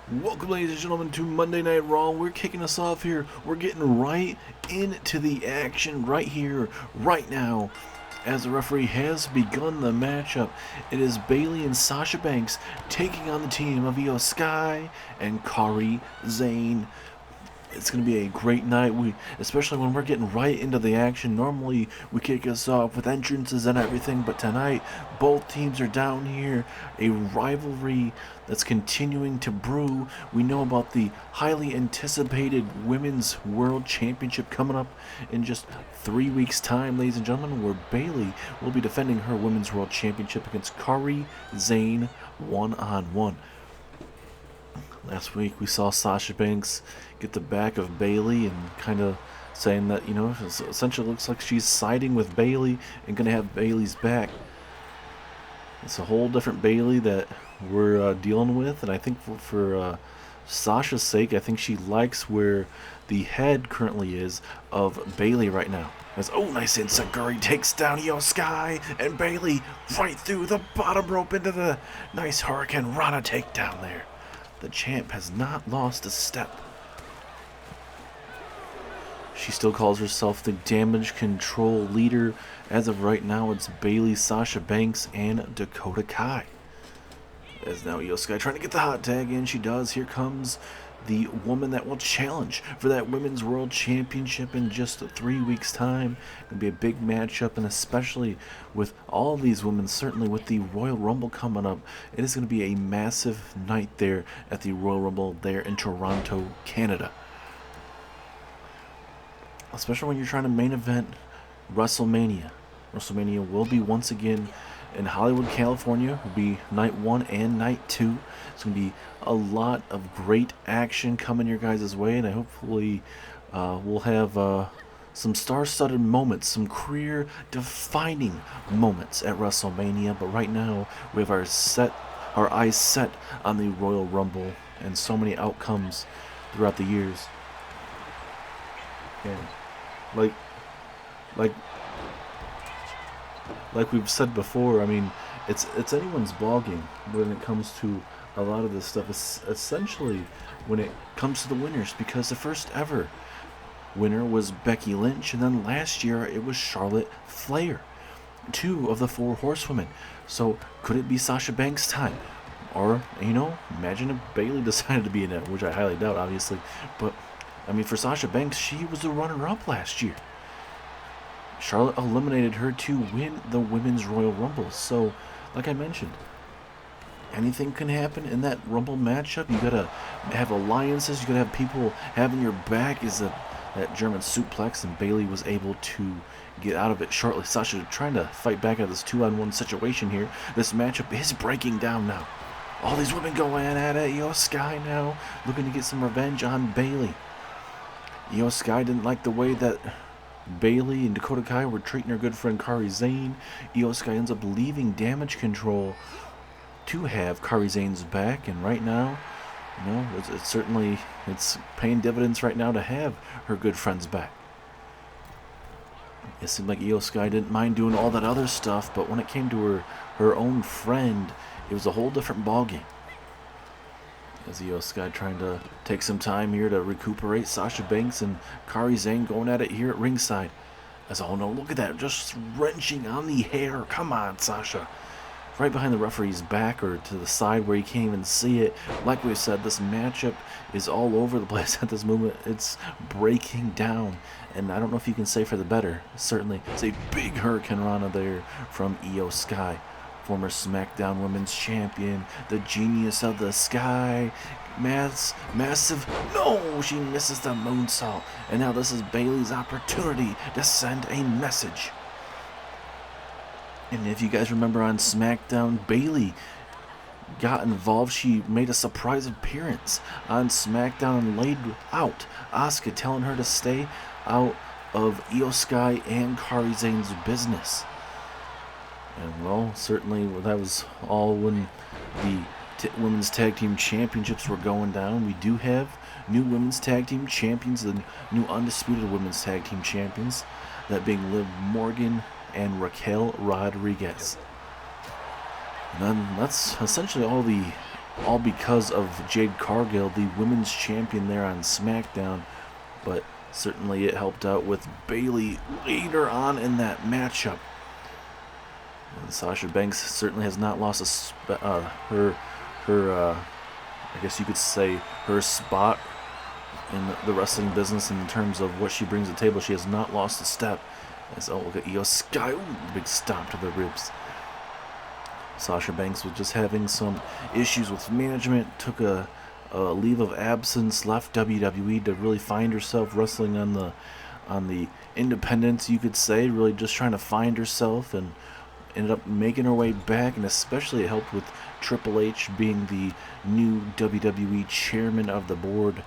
Welcome, ladies and gentlemen, to Monday Night Raw. We're kicking us off here. We're getting right into the action right here, right now, as the referee has begun the matchup. It is Bayley and Sasha Banks taking on the team of Iyo Sky and Kairi Sane. It's going to be a great night, especially when we're getting right into the action. Normally, we kick us off with entrances and everything, but tonight, both teams are down here. A rivalry that's continuing to brew. We know about the highly anticipated Women's World Championship coming up in just 3 weeks' time, ladies and gentlemen, where Bayley will be defending her Women's World Championship against Kairi Sane one-on-one. Last week we saw Sasha Banks get the back of Bayley and kind of saying that, essentially looks like she's siding with Bayley and going to have Bayley's back. It's a whole different Bayley that we're dealing with, and I think for Sasha's sake, I think she likes where the head currently is of Bayley right now. Nice enziguri takes down Iyo Sky, and Bayley right through the bottom rope into the nice Hurricane Rana takedown there. The champ has not lost a step. She still calls herself the damage control leader. As of right now, it's Bayley, Sasha Banks, and Dakota Kai. As now Iyo Sky trying to get the hot tag in. She does. Here comes the woman that will challenge for that Women's World Championship in just 3 weeks' time. Going to be a big matchup, and especially with all of these women, certainly with the Royal Rumble coming up, it is going to be a massive night there at the Royal Rumble there in Toronto, Canada. Especially when you're trying to main event WrestleMania. WrestleMania will be once again in Hollywood, California. Will be night 1 and night 2. It's going to be a lot of great action coming your guys' way, and I hopefully we'll have some star-studded moments, some career-defining moments at WrestleMania. But right now, we have our eyes set on the Royal Rumble and so many outcomes throughout the years. And like we've said before, I mean, it's anyone's ballgame when it comes to a lot of this stuff. It's essentially when it comes to the winners, because the first ever winner was Becky Lynch, and then last year it was Charlotte Flair, 2 of the 4 horsewomen. So could it be Sasha Banks' time? Or, imagine if Bayley decided to be in it, which I highly doubt, obviously. But, I mean, for Sasha Banks, she was the runner-up last year. Charlotte eliminated her to win the Women's Royal Rumble. So, like I mentioned, anything can happen in that Rumble matchup. You gotta have alliances. You gotta have people having your back. That German suplex, and Bayley was able to get out of it shortly. Sasha trying to fight back out of this 2-on-1 situation here. This matchup is breaking down now. All these women going at it. Iyo Sky now looking to get some revenge on Bayley. Iyo Sky didn't like the way that Bayley and Dakota Kai were treating her good friend Kairi Sane. Iyo Sky ends up leaving Damage Control to have Kairi Sane's back, and right now, it's certainly paying dividends right now to have her good friends back. It seemed like Iyo Sky didn't mind doing all that other stuff, but when it came to her own friend, it was a whole different ballgame. As Iyo Sky trying to take some time here to recuperate. Sasha Banks and Kairi Sane going at it here at ringside. Look at that, just wrenching on the hair. Come on, Sasha. Right behind the referee's back, or to the side where you can't even see it. Like we said, this matchup is all over the place at this moment. It's breaking down, and I don't know if you can say for the better. Certainly, it's a big Hurricane Rana there from Iyo Sky. Former SmackDown Women's Champion, the genius of the sky, massive, no, she misses the moonsault, and now this is Bayley's opportunity to send a message. And if you guys remember on SmackDown, Bayley got involved. She made a surprise appearance on SmackDown and laid out Asuka, telling her to stay out of Iyo Sky and Kairi Sane's business. And, well, certainly that was all when the Women's Tag Team Championships were going down. We do have new Women's Tag Team Champions, the new Undisputed Women's Tag Team Champions, that being Liv Morgan and Raquel Rodriguez. And then that's essentially all the all because of Jade Cargill, the women's champion there on SmackDown. But certainly it helped out with Bayley later on in that matchup. And Sasha Banks certainly has not lost her I guess you could say her spot in the wrestling business in terms of what she brings to the table. She has not lost a step. As look at Iyo Sky, big stomp to the ribs. Sasha Banks was just having some issues with management, took a leave of absence, left WWE to really find herself wrestling on the independents, you could say, really just trying to find herself, and ended up making her way back, and especially it helped with Triple H being the new WWE chairman of the board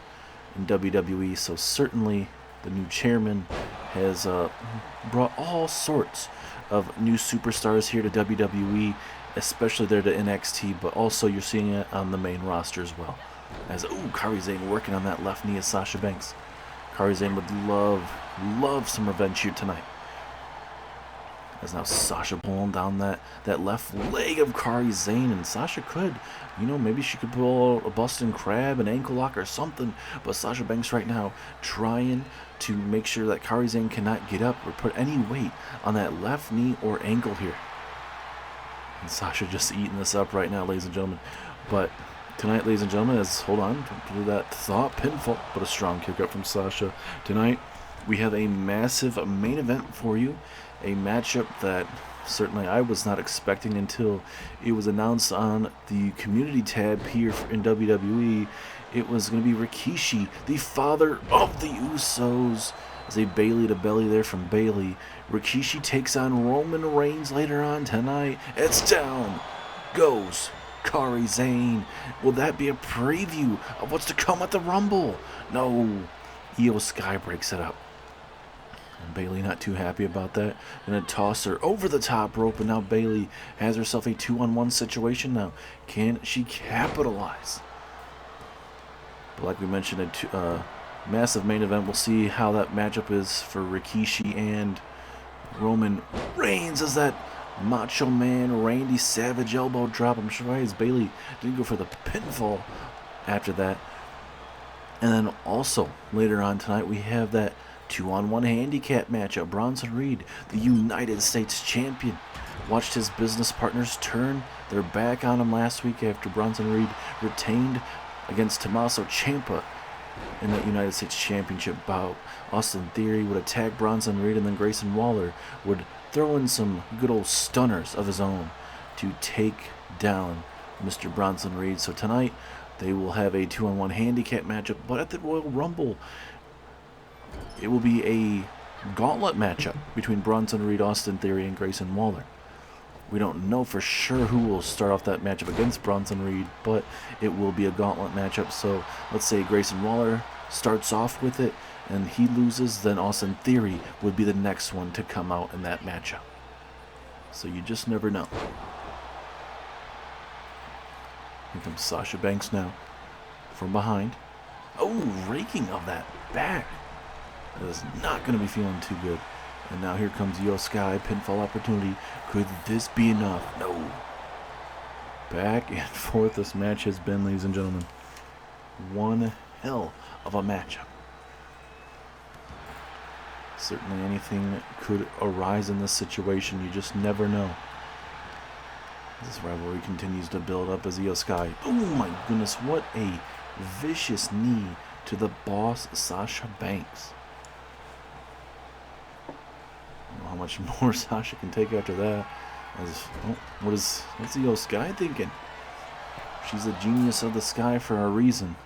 in WWE. So certainly the new chairman has brought all sorts of new superstars here to WWE, especially there to NXT, but also you're seeing it on the main roster as well. As Kairi Sane working on that left knee of Sasha Banks. Kairi Sane would love some revenge here tonight. As now Sasha pulling down that left leg of Kairi Sane, and Sasha could, maybe she could pull a Boston Crab, an ankle lock or something, but Sasha Banks right now trying to make sure that Kairi Sane cannot get up or put any weight on that left knee or ankle here. And Sasha just eating this up right now, ladies and gentlemen. But tonight, ladies and gentlemen, hold on to that thought, pinfall, but a strong kick up from Sasha. Tonight, we have a massive main event for you. A matchup that certainly I was not expecting until it was announced on the community tab here in WWE. It was going to be Rikishi, the father of the Usos, as a Bayley to belly there from Bayley. Rikishi takes on Roman Reigns later on tonight. It's down goes Kairi Sane. Will that be a preview of what's to come at the Rumble? No. Iyo Sky breaks it up. And Bayley not too happy about that. Gonna toss her over the top rope, and now Bayley has herself a 2-on-1 situation now. Can she capitalize? But like we mentioned, a massive main event. We'll see how that matchup is for Rikishi and Roman Reigns. As that Macho Man Randy Savage elbow drop. I'm sure as Bayley didn't go for the pinfall after that. And then also later on tonight we have that 2-on-1 handicap matchup. Bronson Reed, the United States Champion, watched his business partners turn their back on him last week after Bronson Reed retained against Tommaso Ciampa in that United States Championship bout. Austin Theory would attack Bronson Reed, and then Grayson Waller would throw in some good old stunners of his own to take down Mr. Bronson Reed. So tonight they will have a 2-on-1 handicap matchup, but at the Royal Rumble it will be a gauntlet matchup between Bronson Reed, Austin Theory, and Grayson Waller. We don't know for sure who will start off that matchup against Bronson Reed, but it will be a gauntlet matchup. So let's say Grayson Waller starts off with it and he loses, then Austin Theory would be the next one to come out in that matchup. So you just never know. Here comes Sasha Banks now from behind. Raking of that back. That is not going to be feeling too good. And now here comes Iyo Sky, pinfall opportunity. Could this be enough? No. Back and forth this match has been, ladies and gentlemen. One hell of a matchup. Certainly anything could arise in this situation. You just never know. This rivalry continues to build up as Iyo Sky. Oh my goodness, what a vicious knee to the boss, Sasha Banks. I don't know how much more Sasha can take after that. What's Iyo Sky thinking? She's a genius of the sky for a reason.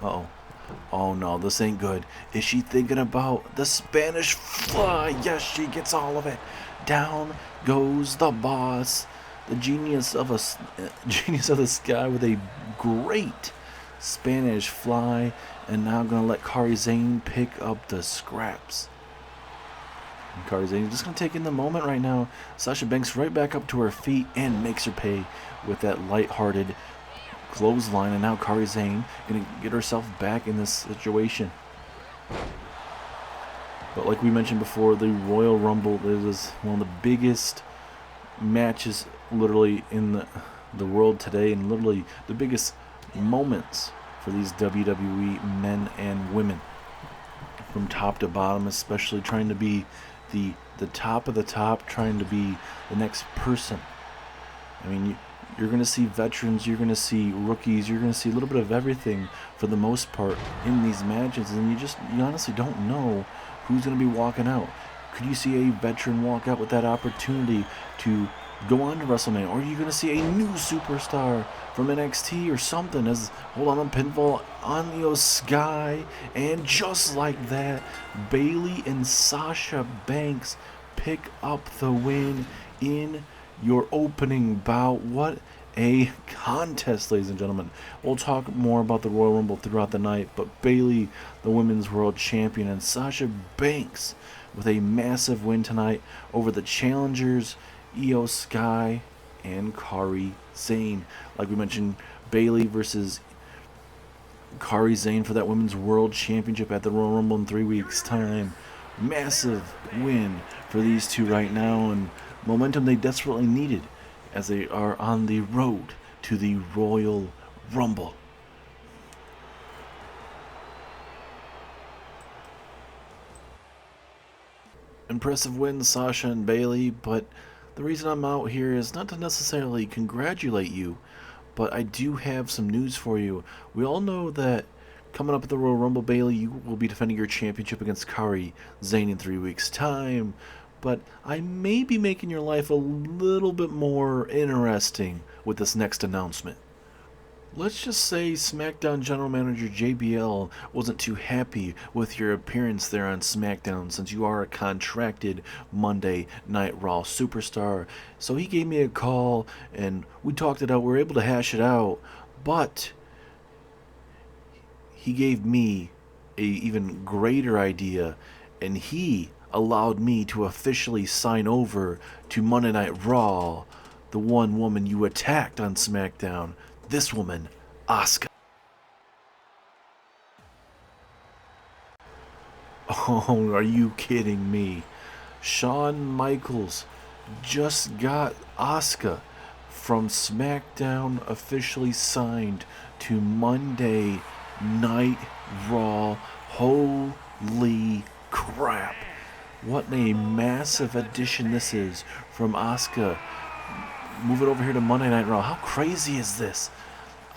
Oh no, this ain't good. Is she thinking about the Spanish fly? Yes, she gets all of it. Down goes the boss, the genius of the sky with a great Spanish fly, and now gonna let Kairi Sane pick up the scraps. And Kairi Sane just gonna take in the moment right now. Sasha Banks right back up to her feet and makes her pay with that lighthearted clothesline, and now Kairi Sane gonna get herself back in this situation. But like we mentioned before, the Royal Rumble is one of the biggest matches literally in the world today, and literally the biggest moments for these WWE men and women, from top to bottom, especially trying to be the top of the top, trying to be the next person. I mean, you're going to see veterans, you're going to see rookies, you're going to see a little bit of everything for the most part in these matches, and you honestly don't know who's going to be walking out. Could you see a veteran walk out with that opportunity to go on to WrestleMania? Or are you going to see a new superstar from NXT or something as hold on a pinfall on Iyo Sky? And just like that, Bayley and Sasha Banks pick up the win in your opening bout. What a contest, ladies and gentlemen. We'll talk more about the Royal Rumble throughout the night, but Bayley, the Women's World Champion, and Sasha Banks with a massive win tonight over the challengers, Iyo Sky and Kairi Sane. Like we mentioned, Bayley versus Kairi Sane for that Women's World Championship at the Royal Rumble in 3 weeks' time. Massive win for these two right now, and momentum they desperately needed as they are on the road to the Royal Rumble. Impressive wins, Sasha and Bayley, but the reason I'm out here is not to necessarily congratulate you, but I do have some news for you. We all know that coming up at the Royal Rumble, Bayley, you will be defending your championship against Kairi Sane in 3 weeks' time, but I may be making your life a little bit more interesting with this next announcement. Let's just say SmackDown General Manager JBL wasn't too happy with your appearance there on SmackDown, since you are a contracted Monday Night Raw superstar. So he gave me a call and we talked it out. We were able to hash it out, but he gave me a even greater idea, and he allowed me to officially sign over to Monday Night Raw, the one woman you attacked on SmackDown. This woman, Asuka. Oh, are you kidding me? Shawn Michaels just got Asuka from SmackDown officially signed to Monday Night Raw. Holy crap. What a massive addition this is from Asuka. Move it over here to Monday Night Raw. How crazy is this?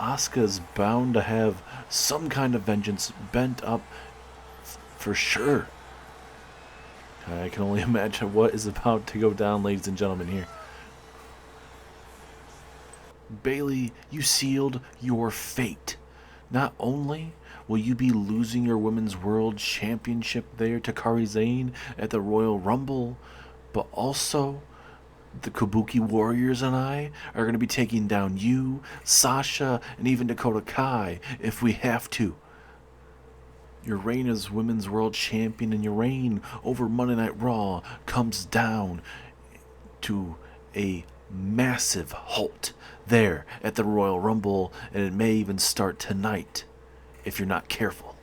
Asuka's bound to have some kind of vengeance bent up for sure. I can only imagine what is about to go down, ladies and gentlemen, here. Bayley, you sealed your fate. Not only will you be losing your Women's World Championship there to Kairi Sane at the Royal Rumble, but also the Kabuki Warriors and I are going to be taking down you, Sasha, and even Dakota Kai if we have to. Your reign as Women's World Champion and your reign over Monday Night Raw comes down to a massive halt there at the Royal Rumble, and it may even start tonight if you're not careful.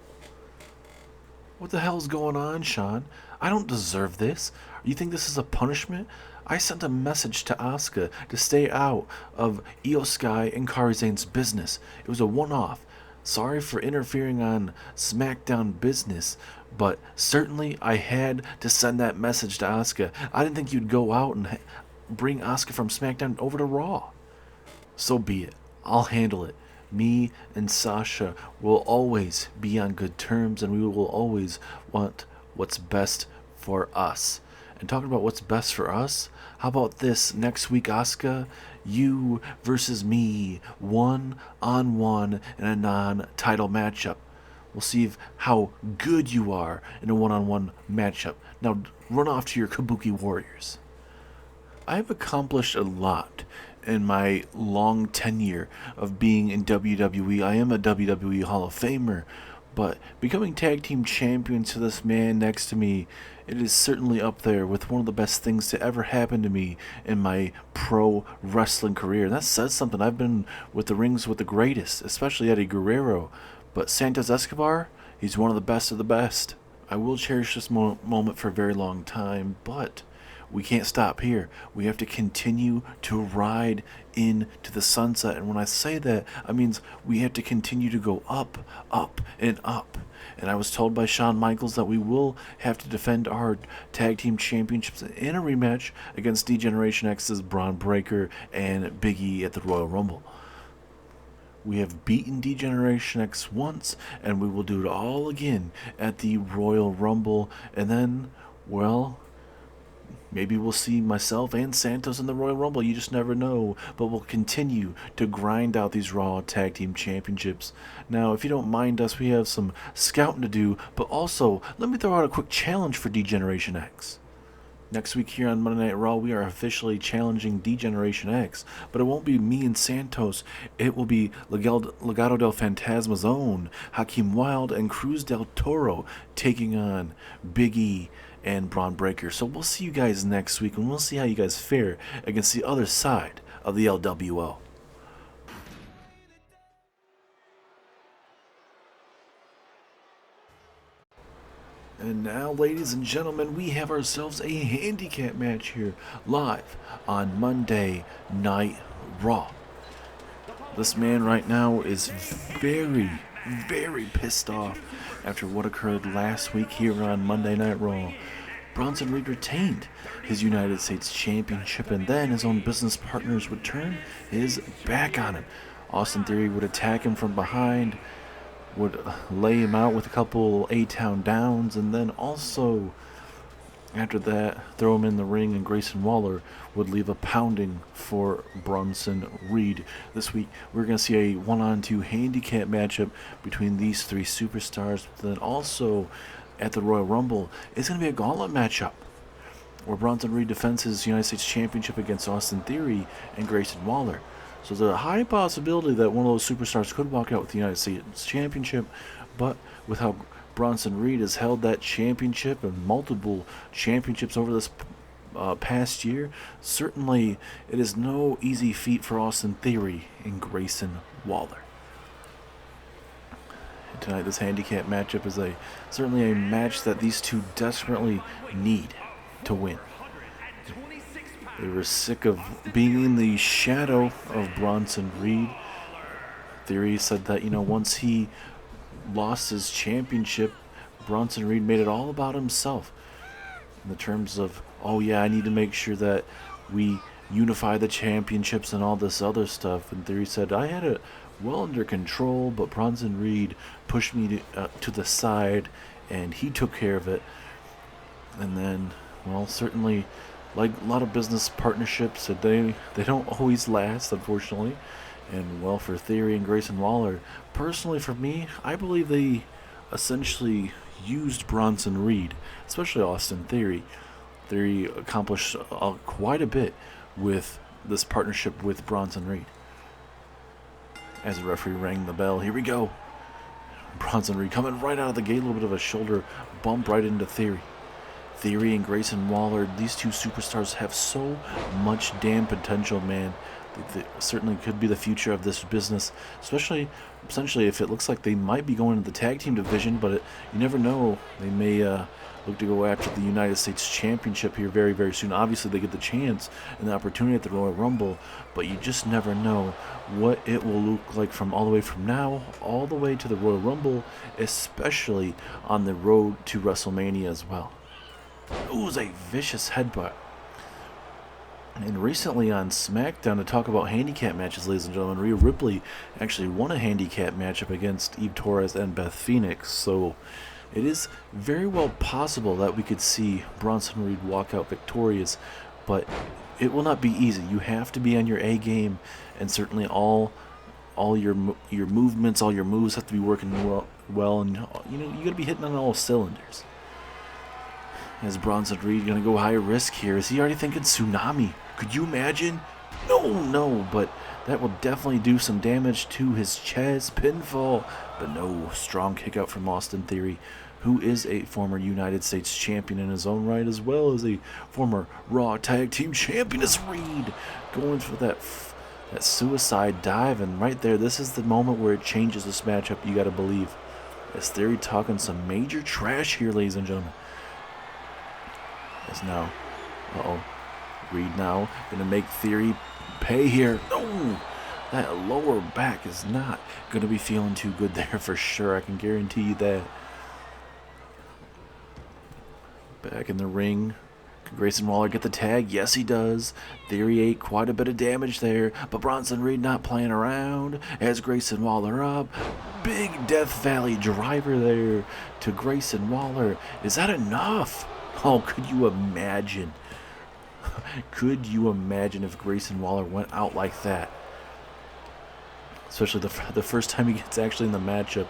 What the hell's going on, Sean? I don't deserve this. You think this is a punishment? I sent a message to Asuka to stay out of Iyo Sky and Kairi Sane's business. It was a one-off. Sorry for interfering on SmackDown business, but certainly I had to send that message to Asuka. I didn't think you'd go out and bring Asuka from SmackDown over to Raw. So be it. I'll handle it. Me and Sasha will always be on good terms, and we will always want what's best for us. And talking about what's best for us, how about this next week, Asuka? You versus me, one-on-one in a non-title matchup. We'll see how good you are in a one-on-one matchup. Now, run off to your Kabuki Warriors. I've accomplished a lot in my long tenure of being in WWE. I am a WWE Hall of Famer, but becoming tag team champions to this man next to me, it is certainly up there with one of the best things to ever happen to me in my pro wrestling career. And that says something. I've been with the rings with the greatest, especially Eddie Guerrero. But Santos Escobar, he's one of the best of the best. I will cherish this moment for a very long time, but we can't stop here. We have to continue to ride into the sunset. And when I say that, I mean we have to continue to go up, up, and up. And I was told by Shawn Michaels that we will have to defend our tag team championships in a rematch against D-Generation X's Braun Breaker and Big E at the Royal Rumble. We have beaten D-Generation X once, and we will do it all again at the Royal Rumble. And then, well, maybe we'll see myself and Santos in the Royal Rumble. You just never know. But we'll continue to grind out these Raw Tag Team Championships. Now, if you don't mind us, we have some scouting to do. But also, let me throw out a quick challenge for D-Generation X. Next week here on Monday Night Raw, we are officially challenging D-Generation X. But it won't be me and Santos. It will be Legado del Fantasma's own Hakeem Wilde and Cruz del Toro taking on Big E and Braun Breaker. So we'll see you guys next week, and we'll see how you guys fare against the other side of the LWO. And now, ladies and gentlemen, we have ourselves a handicap match here live on Monday Night Raw. This man right now is very, very pissed off after what occurred last week here on Monday Night Raw. Bronson Reed retained his United States Championship, and then his own business partners would turn his back on him. Austin Theory would attack him from behind, would lay him out with a couple A-Town downs, and then also, after that, throw him in the ring, and Grayson Waller would leave a pounding for Bronson Reed. This week, we're going to see a 1-on-2 handicap matchup between these three superstars. But then also, at the Royal Rumble, it's going to be a gauntlet matchup where Bronson Reed defends his United States Championship against Austin Theory and Grayson Waller. So there's a high possibility that one of those superstars could walk out with the United States Championship, but with how Bronson Reed has held that championship and multiple championships over this past year, certainly it is no easy feat for Austin Theory and Grayson Waller. And tonight, this handicap matchup is certainly a match that these two desperately need to win. They were sick of being in the shadow of Bronson Reed. Theory said that, once he lost his championship, Bronson Reed made it all about himself. In the terms of, oh yeah, I need to make sure that we unify the championships and all this other stuff. And Theory said, I had it well under control, but Bronson Reed pushed me to the side, and he took care of it. And then, well, certainly, like a lot of business partnerships, they don't always last, unfortunately. And, well, for Theory and Grayson Waller, personally for me, I believe they essentially used Bronson Reed, especially Austin Theory. Theory accomplished quite a bit with this partnership with Bronson Reed. As the referee rang the bell, here we go. Bronson Reed coming right out of the gate, a little bit of a shoulder bump right into Theory. Theory and Grayson Waller, these two superstars have so much damn potential, man. They certainly could be the future of this business, especially essentially if it looks like they might be going to the tag team division, but you never know. They may look to go after the United States Championship here very, very soon. Obviously, they get the chance and the opportunity at the Royal Rumble, but you just never know what it will look like from all the way from now all the way to the Royal Rumble, especially on the road to WrestleMania as well. It was a vicious headbutt. And recently on SmackDown, to talk about handicap matches, ladies and gentlemen, Rhea Ripley actually won a handicap matchup against Eve Torres and Beth Phoenix. So it is very well possible that we could see Bronson Reed walk out victorious, but it will not be easy. You have to be on your A game, and certainly all your movements, all your moves have to be working well, and you got to be hitting on all cylinders. Is Bronson Reed going to go high risk here? Is he already thinking tsunami? Could you imagine? No, but that will definitely do some damage to his chest. Pinfall, but no, strong kick out from Austin Theory, who is a former United States champion in his own right, as well as a former Raw Tag Team Champion. Is Reed going for that suicide dive, and right there, this is the moment where it changes this matchup, you got to believe. As Theory talking some major trash here, ladies and gentlemen. As now Uh-oh. Reed now going to make Theory pay here. Oh, that lower back is not going to be feeling too good there for sure. I can guarantee you that. Back in the ring. Can Grayson Waller get the tag? Yes, he does. Theory ate quite a bit of damage there, but Bronson Reed not playing around. Has Grayson Waller up. Big Death Valley driver there to Grayson Waller. Is that enough? Oh, could you imagine? Could you imagine if Grayson Waller went out like that? Especially the first time he gets actually in the matchup,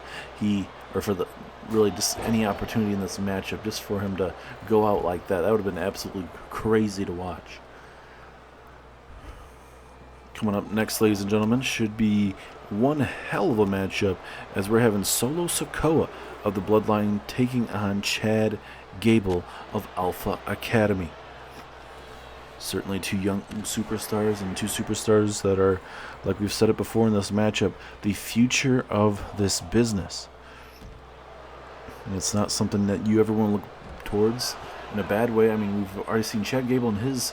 really just any opportunity in this matchup, just for him to go out like that. That would have been absolutely crazy to watch. Coming up next, ladies and gentlemen, should be one hell of a matchup, as we're having Solo Sikoa of the Bloodline taking on Chad Gable of Alpha Academy. Certainly two young superstars, and two superstars that are, like we've said it before in this matchup, the future of this business. And it's not something that you ever want to look towards in a bad way. I mean, we've already seen Chad Gable in his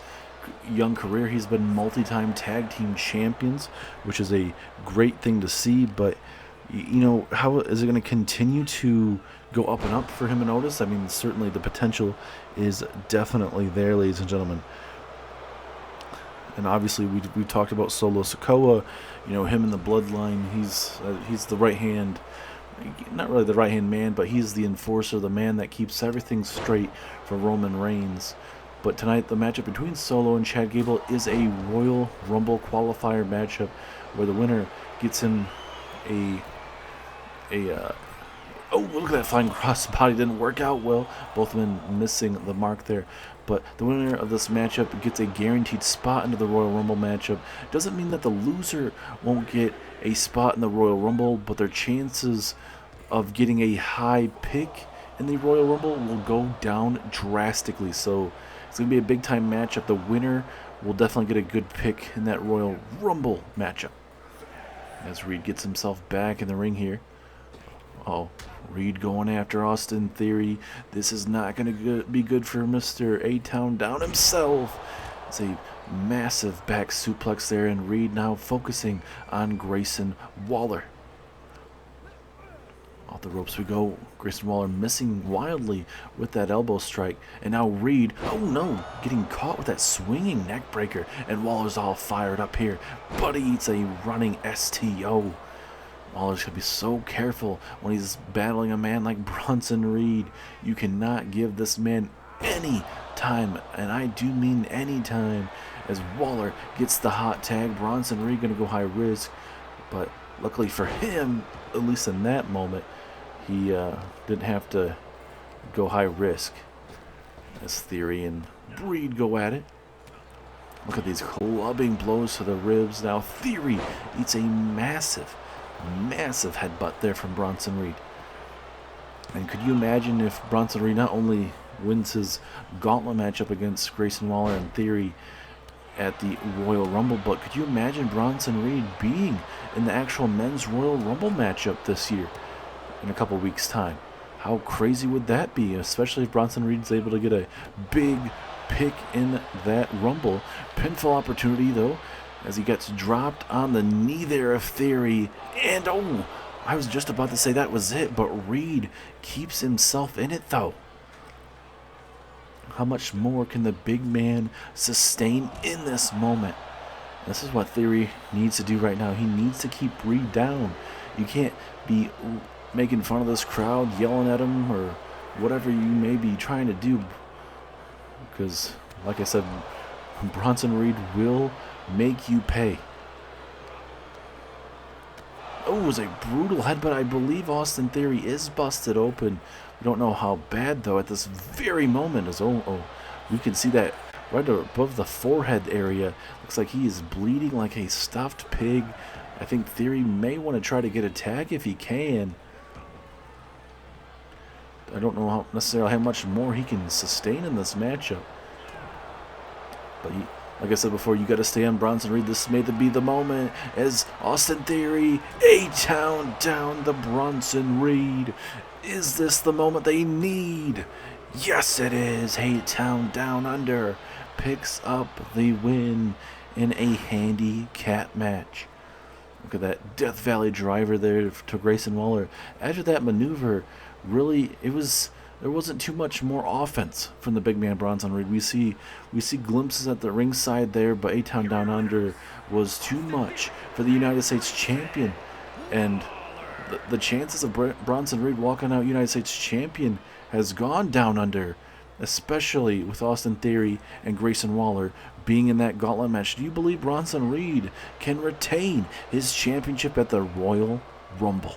young career. He's been multi-time tag team champions, which is a great thing to see. But, you know, how is it going to continue to go up and up for him and Otis? I mean, certainly the potential is definitely there, ladies and gentlemen. And obviously, we've talked about Solo Sikoa. You know, him in the Bloodline. He's the right hand, not really the right hand man, but he's the enforcer, the man that keeps everything straight for Roman Reigns. But tonight, the matchup between Solo and Chad Gable is a Royal Rumble qualifier matchup, where the winner gets him oh, look at that flying crossbody. Didn't work out well. Both men missing the mark there. But the winner of this matchup gets a guaranteed spot into the Royal Rumble matchup. Doesn't mean that the loser won't get a spot in the Royal Rumble, but their chances of getting a high pick in the Royal Rumble will go down drastically. So it's going to be a big-time matchup. The winner will definitely get a good pick in that Royal Rumble matchup. As Reed gets himself back in the ring here. Oh, Reed going after Austin Theory. This is not going to be good for Mr. A-Town Down himself. It's a massive back suplex there, and Reed now focusing on Grayson Waller. Off the ropes we go. Grayson Waller missing wildly with that elbow strike. And now Reed, oh no, getting caught with that swinging neck breaker. And Waller's all fired up here. But he eats a running STO. Waller's going to be so careful when he's battling a man like Bronson Reed. You cannot give this man any time, and I do mean any time, as Waller gets the hot tag. Bronson Reed going to go high risk, but luckily for him, at least in that moment, he didn't have to go high risk. As Theory and Reed go at it. Look at these clubbing blows to the ribs. Now Theory eats a massive headbutt there from Bronson Reed. And could you imagine if Bronson Reed not only wins his gauntlet matchup against Grayson Waller and Theory at the Royal Rumble, but could you imagine Bronson Reed being in the actual men's Royal Rumble matchup this year in a couple weeks' time? How crazy would that be, especially if Bronson Reed's able to get a big pick in that Rumble. Pinfall opportunity, though, as he gets dropped on the knee there of Theory. And, oh, I was just about to say that was it, but Reed keeps himself in it, though. How much more can the big man sustain in this moment? This is what Theory needs to do right now. He needs to keep Reed down. You can't be making fun of this crowd, yelling at him, or whatever you may be trying to do. Because, like I said, Bronson Reed will make you pay. Oh, it was a brutal headbutt. I believe Austin Theory is busted open. We don't know how bad, though, at this very moment. As we can see that right above the forehead area. Looks like he is bleeding like a stuffed pig. I think Theory may want to try to get a tag if he can. I don't know necessarily how much more he can sustain in this matchup. But like I said before, you got to stay on Bronson Reed. This may be the moment as Austin Theory, A-Town down the Bronson Reed. Is this the moment they need? Yes, it is. A-Town down under. picks up the win in a handicap match. Look at that Death Valley driver there to Grayson Waller. After that maneuver, really, there wasn't too much more offense from the big man Bronson Reed. We see glimpses at the ringside there, but A-Town Down Under was too much for the United States champion. And the chances of Bronson Reed walking out United States champion has gone down under, especially with Austin Theory and Grayson Waller being in that gauntlet match. Do you believe Bronson Reed can retain his championship at the Royal Rumble?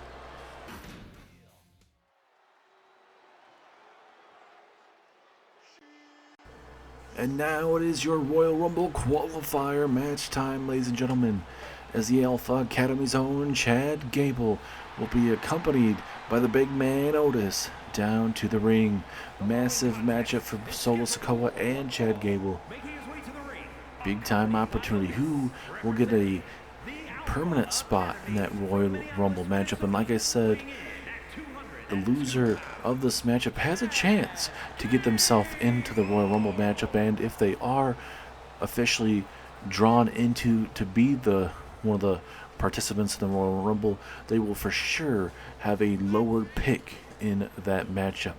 And now it is your Royal Rumble qualifier match time, ladies and gentlemen, as the Alpha Academy's own Chad Gable will be accompanied by the big man Otis down to the ring. Massive matchup for Solo Sikoa and Chad Gable. Big time opportunity. Who will get a permanent spot in that Royal Rumble matchup? And like I said, the loser of this matchup has a chance to get themselves into the Royal Rumble matchup, and if they are officially drawn into to be one of the participants in the Royal Rumble, they will for sure have a lower pick in that matchup.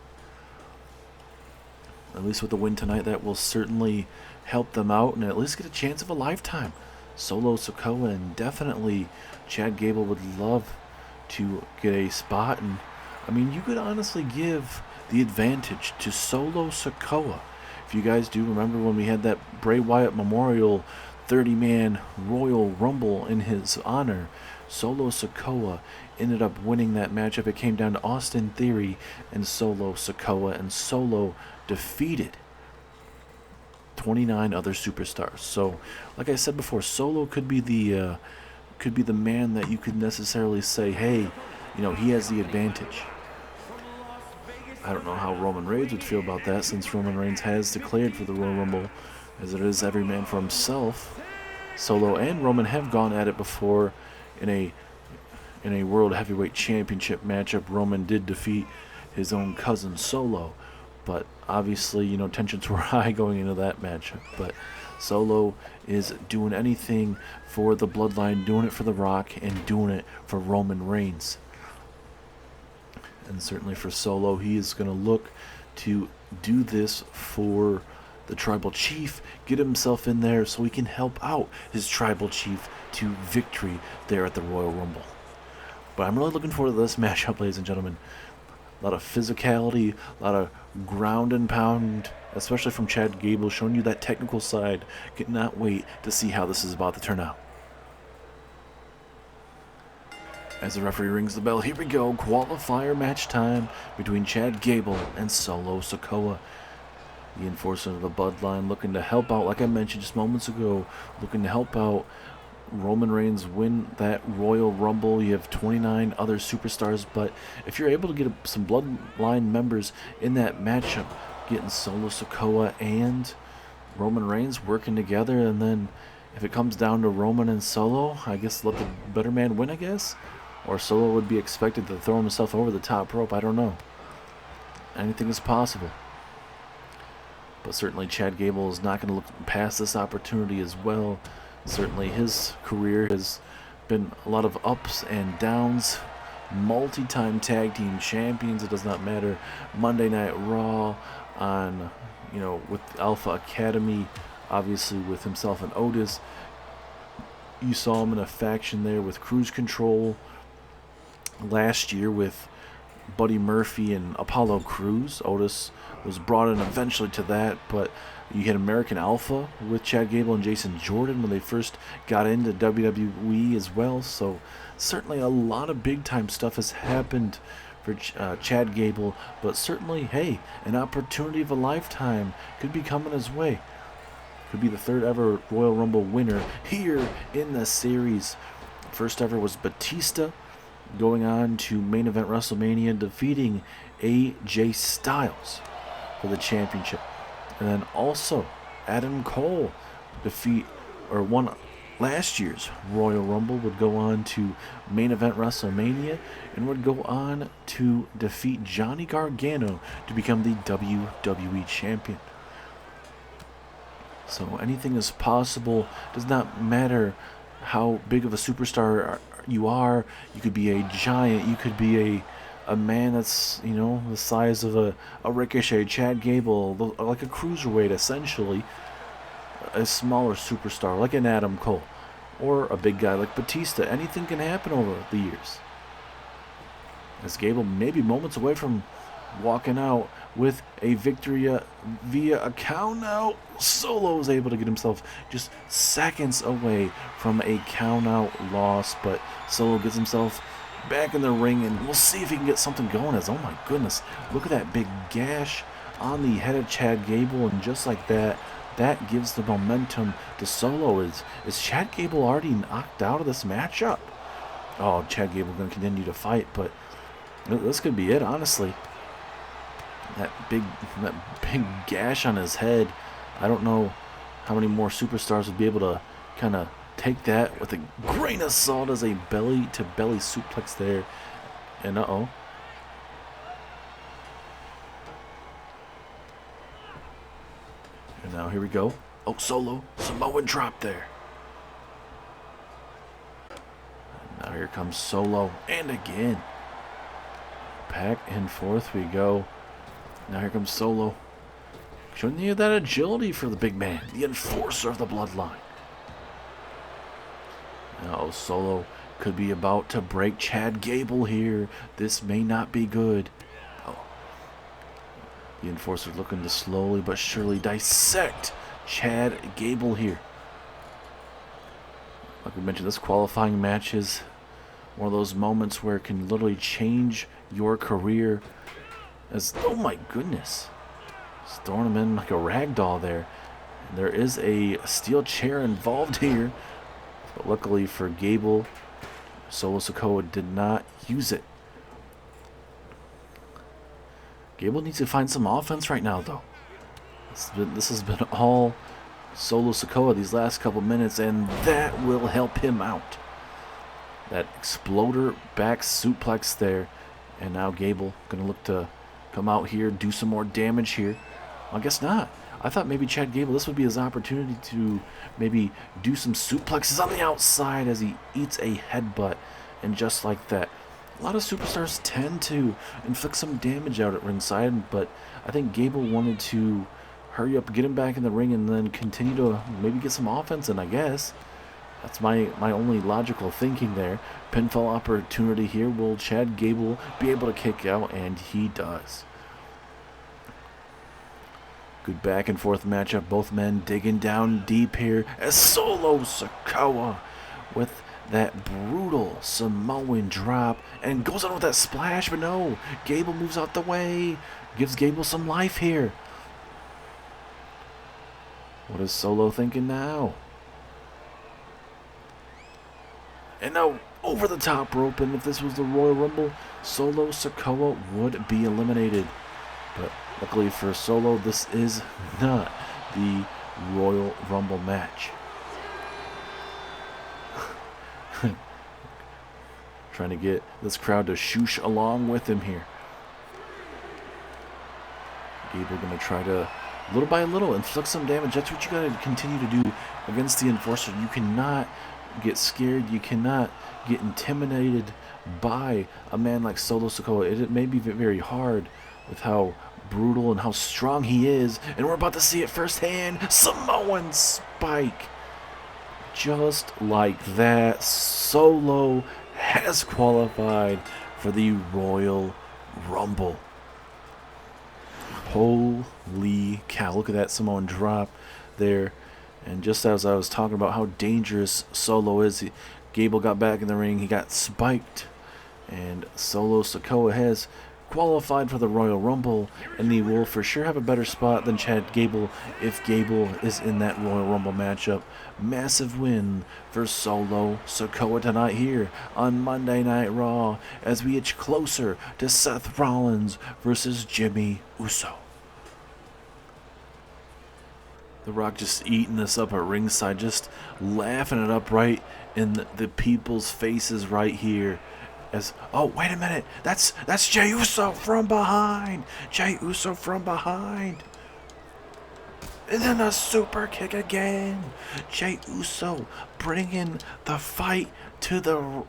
At least with the win tonight, that will certainly help them out and at least get a chance of a lifetime. Solo Sikoa and definitely Chad Gable would love to get a spot, and I mean, you could honestly give the advantage to Solo Sikoa. If you guys do remember when we had that Bray Wyatt Memorial 30-man Royal Rumble in his honor, Solo Sikoa ended up winning that matchup. It came down to Austin Theory and Solo Sikoa, and Solo defeated 29 other superstars. So, like I said before, Solo could be the man that you could necessarily say, hey, you know, he has the advantage. I don't know how Roman Reigns would feel about that, since Roman Reigns has declared for the Royal Rumble, as it is every man for himself. Solo and Roman have gone at it before in a World Heavyweight Championship matchup. Roman did defeat his own cousin Solo, but obviously, you know, tensions were high going into that matchup. But Solo is doing anything for the Bloodline, doing it for The Rock, and doing it for Roman Reigns. And certainly for Solo, he is going to look to do this for the Tribal Chief, get himself in there so he can help out his Tribal Chief to victory there at the Royal Rumble. But I'm really looking forward to this matchup, ladies and gentlemen. A lot of physicality, a lot of ground and pound, especially from Chad Gable, showing you that technical side. Cannot wait to see how this is about to turn out. As the referee rings the bell, here we go. Qualifier match time between Chad Gable and Solo Sikoa. The enforcer of the Bloodline looking to help out, like I mentioned just moments ago, looking to help out Roman Reigns win that Royal Rumble. You have 29 other superstars, but if you're able to get some Bloodline members in that matchup, getting Solo Sikoa and Roman Reigns working together, and then if it comes down to Roman and Solo, I guess let the better man win, I guess? Or Solo would be expected to throw himself over the top rope. I don't know. Anything is possible. But certainly Chad Gable is not going to look past this opportunity as well. Certainly his career has been a lot of ups and downs. Multi-time tag team champions, it does not matter. Monday Night Raw on, you know, with Alpha Academy, obviously with himself and Otis. You saw him in a faction there with Cruise Control last year with Buddy Murphy and Apollo Crews. Otis was brought in eventually to that, but you had American Alpha with Chad Gable and Jason Jordan when they first got into WWE as well. So certainly a lot of big time stuff has happened for Chad Gable, but certainly, hey, an opportunity of a lifetime could be coming his way. Could be the third ever Royal Rumble winner here in the series. First ever was Batista, going on to main event WrestleMania, defeating AJ Styles for the championship. And then also Adam Cole won last year's Royal Rumble, would go on to main event WrestleMania, and would go on to defeat Johnny Gargano to become the WWE champion. So anything is possible. Does not matter how big of a superstar you are. You could be a giant. You could be a man that's, you know, the size of a Ricochet, Chad Gable, like a cruiserweight essentially. A smaller superstar like an Adam Cole, or a big guy like Batista. Anything can happen over the years. As Gable maybe moments away from walking out with a victory via a count out. Solo is able to get himself just seconds away from a count out loss, but Solo gets himself back in the ring, and we'll see if he can get something going. As, oh my goodness, look at that big gash on the head of Chad Gable, and just like that, that gives the momentum to Solo. Is Chad Gable already knocked out of this matchup? Oh, Chad Gable going to continue to fight, but this could be it, honestly. That big gash on his head. I don't know how many more superstars would be able to kind of take that with a grain of salt as a belly-to-belly suplex there. And uh-oh. And now here we go. Oh, Solo. Samoan drop there. And now here comes Solo. And again. Back and forth we go. Now here comes Solo. Showing you that agility for the big man. The enforcer of the bloodline. Now Solo could be about to break Chad Gable here. This may not be good. Oh. The enforcer looking to slowly but surely dissect Chad Gable here. Like we mentioned, this qualifying match is one of those moments where it can literally change your career. As, oh my goodness, just throwing him in like a rag doll there. And there is a steel chair involved here, but luckily for Gable, Solo Sikoa did not use it. Gable needs to find some offense right now, though. This has been all Solo Sikoa these last couple minutes, and that will help him out. That exploder back suplex there, and now Gable gonna look to come out here, do some more damage here. I guess not. I thought maybe Chad Gable, this would be his opportunity to maybe do some suplexes on the outside as he eats a headbutt. And just like that, a lot of superstars tend to inflict some damage out at ringside, but I think Gable wanted to hurry up, get him back in the ring, and then continue to maybe get some offense in, I guess. That's my only logical thinking there. Pinfall opportunity here. Will Chad Gable be able to kick out? And he does. Good back and forth matchup. Both men digging down deep here as Solo Sikoa with that brutal Samoan drop and goes on with that splash, but no. Gable moves out the way. Gives Gable some life here. What is Solo thinking now? And now over the top rope, and if this was the Royal Rumble, Solo Sikoa would be eliminated. But luckily for Solo, this is not the Royal Rumble match. Trying to get this crowd to shoosh along with him here. Gable going to try to, little by little, inflict some damage. That's what you got to continue to do against the Enforcer. You cannot get scared. You cannot get intimidated by a man like Solo Sikoa. It may be very hard with how brutal and how strong he is, and we're about to see it firsthand. Samoan spike. Just like that, Solo has qualified for the Royal Rumble. Holy cow, look at that Samoan drop there. And just as I was talking about how dangerous Solo is, Gable got back in the ring, he got spiked, and Solo Sikoa has qualified for the Royal Rumble, and he will for sure have a better spot than Chad Gable if Gable is in that Royal Rumble matchup. Massive win for Solo Sikoa tonight here on Monday Night Raw as we inch closer to Seth Rollins versus Jimmy Uso. The Rock just eating this up at ringside, just laughing it up right in the people's faces right here. As, oh, wait a minute, that's Jey Uso from behind. Jey Uso from behind. And then a super kick again. Jey Uso bringing the fight to the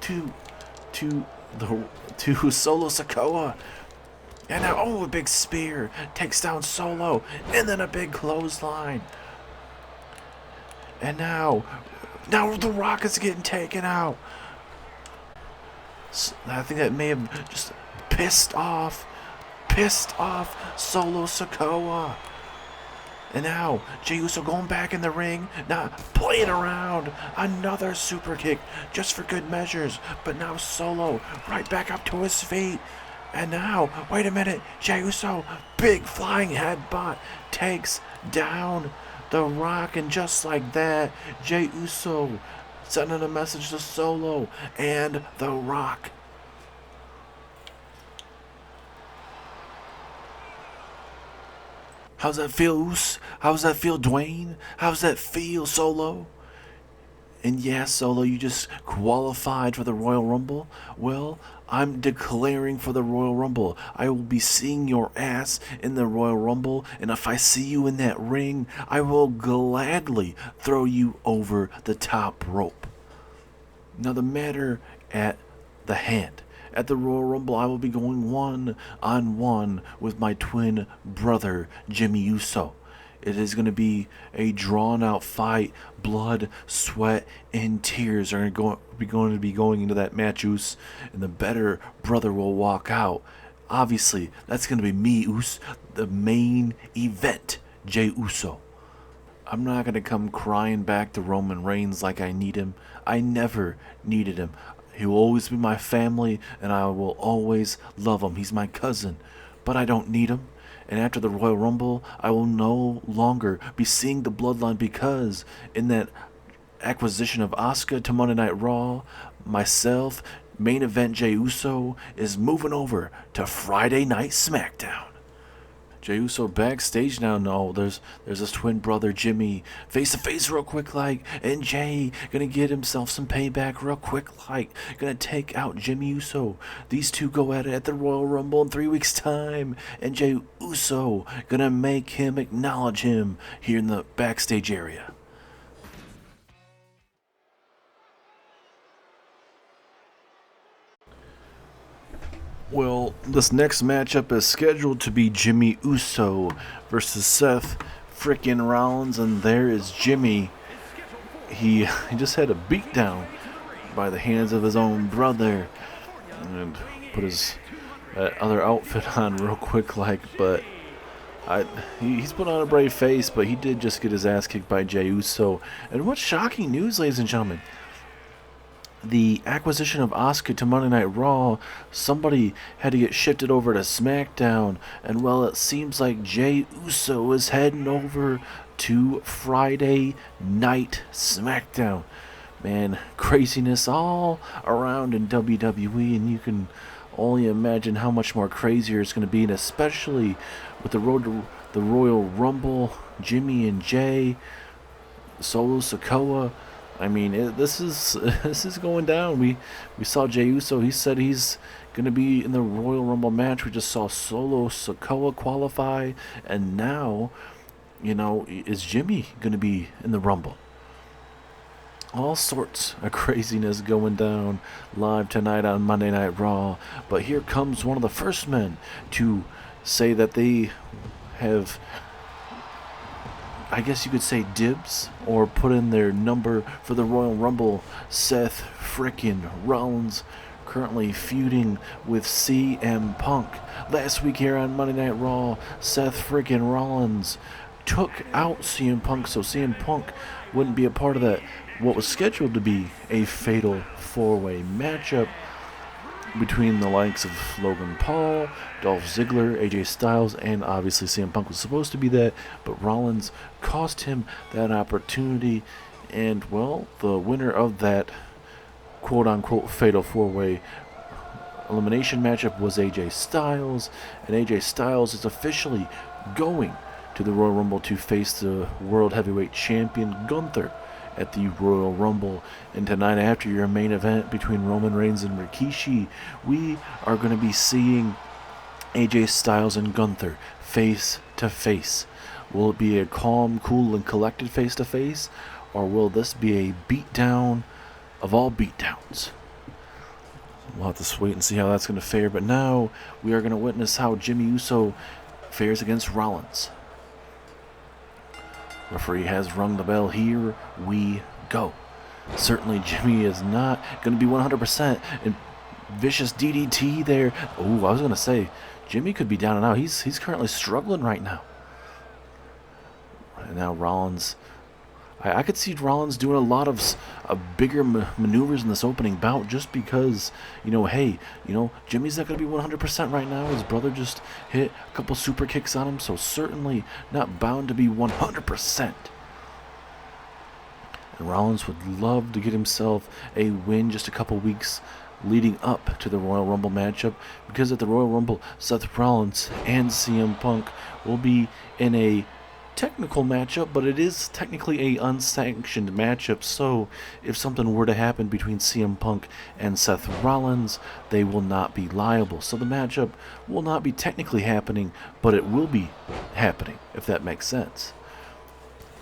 to Solo Sikoa. And now, a big spear takes down Solo, and then a big clothesline. And now the Rock is getting taken out. So I think that may have just pissed off Solo Sikoa. And now Jey Uso going back in the ring, not playing around. Another super kick just for good measures. But now Solo right back up to his feet. And now, wait a minute, Jey Uso, big flying headbutt, takes down the Rock. And just like that, Jey Uso sending a message to Solo and the Rock. How's that feel, Us? How's that feel, Dwayne? How's that feel, Solo? And yeah, Solo, you just qualified for the Royal Rumble? Well, I'm declaring for the Royal Rumble. I will be seeing your ass in the Royal Rumble, and if I see you in that ring, I will gladly throw you over the top rope. Now, the matter at the hand. At the Royal Rumble, I will be going one-on-one with my twin brother, Jimmy Uso. It is going to be a drawn-out fight. Blood, sweat, and tears are going to be going into that match, Us, and the better brother will walk out. Obviously, that's going to be me, Us, the main event, Jey Uso. I'm not going to come crying back to Roman Reigns like I need him. I never needed him. He will always be my family, and I will always love him. He's my cousin, but I don't need him. And after the Royal Rumble, I will no longer be seeing the Bloodline, because in that acquisition of Asuka to Monday Night Raw, myself, main event Jey Uso, is moving over to Friday Night SmackDown. Jey Uso backstage now. No, there's his twin brother Jimmy face to face real quick like, and Jey gonna get himself some payback real quick like, gonna take out Jimmy Uso. These two go at it at the Royal Rumble in 3 weeks time, and Jey Uso gonna make him acknowledge him here in the backstage area. Well, this next matchup is scheduled to be Jimmy Uso versus Seth frickin' Rollins, and there is Jimmy. He just had a beatdown by the hands of his own brother, and put his other outfit on real quick like, but he's put on a brave face, but he did just get his ass kicked by Jey Uso. And what shocking news, ladies and gentlemen. The acquisition of Asuka to Monday Night Raw, somebody had to get shifted over to SmackDown, and well, it seems like Jey Uso is heading over to Friday Night SmackDown. Man, craziness all around in WWE, and you can only imagine how much more crazier it's going to be, and especially with the road to the Royal Rumble, Jimmy and Jey, Solo Sikoa. I mean, this is going down. We saw Jey Uso. He said he's going to be in the Royal Rumble match. We just saw Solo Sikoa qualify, and now, is Jimmy going to be in the Rumble? All sorts of craziness going down live tonight on Monday Night Raw. But here comes one of the first men to say that they have, I guess you could say, dibs, or put in their number for the Royal Rumble. Seth frickin' Rollins, currently feuding with CM Punk. Last week here on Monday Night Raw, Seth frickin' Rollins took out CM Punk, so CM Punk wouldn't be a part of that, what was scheduled to be a fatal four-way matchup between the likes of Logan Paul, Dolph Ziggler, AJ Styles, and obviously CM Punk was supposed to be that, but Rollins cost him that opportunity, and well, the winner of that quote-unquote fatal four-way elimination matchup was AJ Styles, and AJ Styles is officially going to the Royal Rumble to face the World Heavyweight Champion Gunther at the Royal Rumble. And tonight, after your main event between Roman Reigns and Rikishi, we are going to be seeing AJ Styles and Gunther face to face. Will it be a calm, cool, and collected face-to-face, or will this be a beatdown of all beatdowns? We'll have to wait and see how that's going to fare, but now we are going to witness how Jimmy Uso fares against Rollins. Referee has rung the bell. Here we go. Certainly Jimmy is not going to be 100%. And vicious DDT there. Oh, I was going to say, Jimmy could be down and out. He's currently struggling right now. And now Rollins. I could see Rollins doing a lot of bigger maneuvers in this opening bout just because, hey, Jimmy's not going to be 100% right now. His brother just hit a couple super kicks on him, so certainly not bound to be 100%. And Rollins would love to get himself a win just a couple weeks leading up to the Royal Rumble matchup, because at the Royal Rumble, Seth Rollins and CM Punk will be in a technical matchup, but it is technically a unsanctioned matchup, so if something were to happen between CM Punk and Seth Rollins, they will not be liable. So the matchup will not be technically happening, but it will be happening, if that makes sense.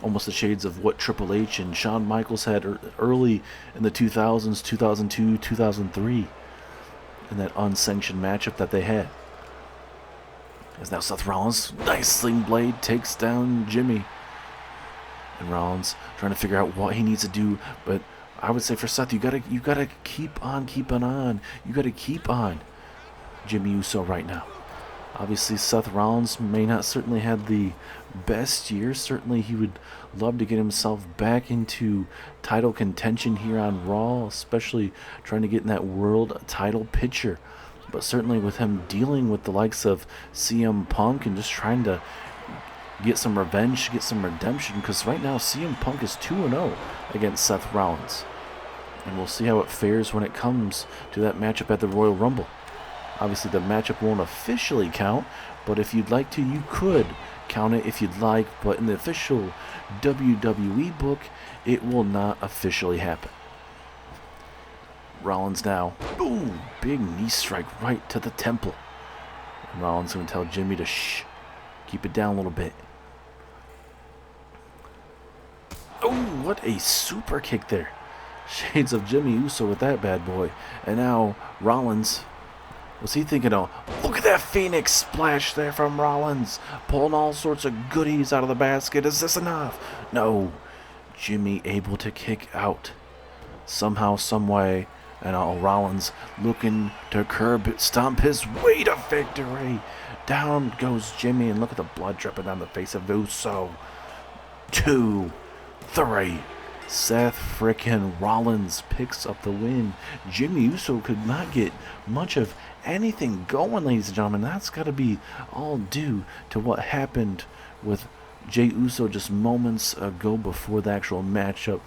Almost the shades of what Triple H and Shawn Michaels had early in the 2000s, 2002, 2003, in that unsanctioned matchup that they had. As now Seth Rollins, nice sling blade, takes down Jimmy. And Rollins trying to figure out what he needs to do, but I would say for Seth, you gotta keep on keeping on. You gotta keep on Jimmy Uso right now. Obviously, Seth Rollins may not certainly have the best year. Certainly, he would love to get himself back into title contention here on Raw, especially trying to get in that world title picture. But certainly with him dealing with the likes of CM Punk and just trying to get some revenge, get some redemption, because right now CM Punk is 2-0 against Seth Rollins. And we'll see how it fares when it comes to that matchup at the Royal Rumble. Obviously, the matchup won't officially count, but if you'd like to, you could count it if you'd like. But in the official WWE book, it will not officially happen. Rollins now, boom, big knee strike right to the temple. And Rollins going to tell Jimmy to keep it down a little bit. Oh, what a super kick there. Shades of Jimmy Uso with that bad boy. And now Rollins, what's he thinking of? Look at that Phoenix splash there from Rollins. Pulling all sorts of goodies out of the basket. Is this enough? No. Jimmy able to kick out somehow, some way. And now Rollins looking to stomp his way to victory. Down goes Jimmy, and look at the blood dripping down the face of Uso. 2, 3. Seth frickin' Rollins picks up the win. Jimmy Uso could not get much of anything going, ladies and gentlemen. That's got to be all due to what happened with Jey Uso just moments ago before the actual matchup.